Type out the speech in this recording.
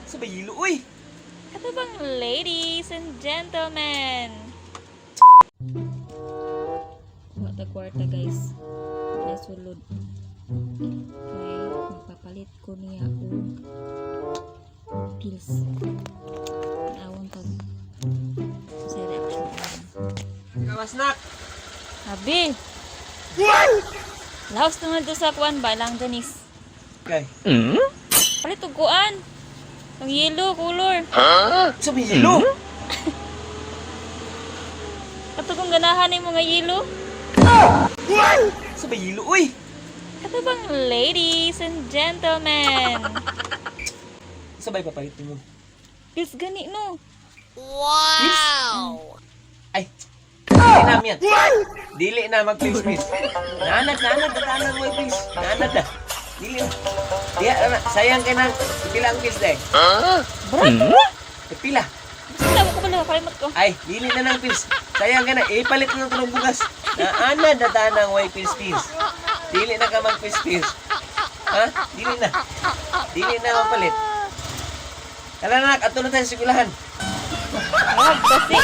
Sabay hilo, uy! Ito bang ladies and gentlemen? Kuha ta kwarta guys. Wala sulod. Okay, magpapalit ko niya og pills. Awon pag sa reaction. Ikaw, snack! Abi! Laos naman to sa kuan ba lang Janice. Okay. Palit og kuan. Ang yellow color. Sabay hilo! Kato kung ganahan ni mga yellow. Sabay hilo, uy! Ito bang ladies and gentlemen? Sabay papalit mo. Pills gani no. Ay! Dili na yan. Dili na mag-please, please. Nanad mo, please. Nanad na. Dili na. Diya, sayang ka na. Ipila ang pills, deh. Brad! Ipila. Basta mo ko pala, kalimot ko. Ay, dili na ng pills. Sayang ka na. Ipalit mo ng bugas. Naanad na tanang way pills, pills. Dili na ka mag-pills, pills. Ha? Dili na. Dili na mapalit. Kala na, ato na tayo sa sigulahan. Wag kasi.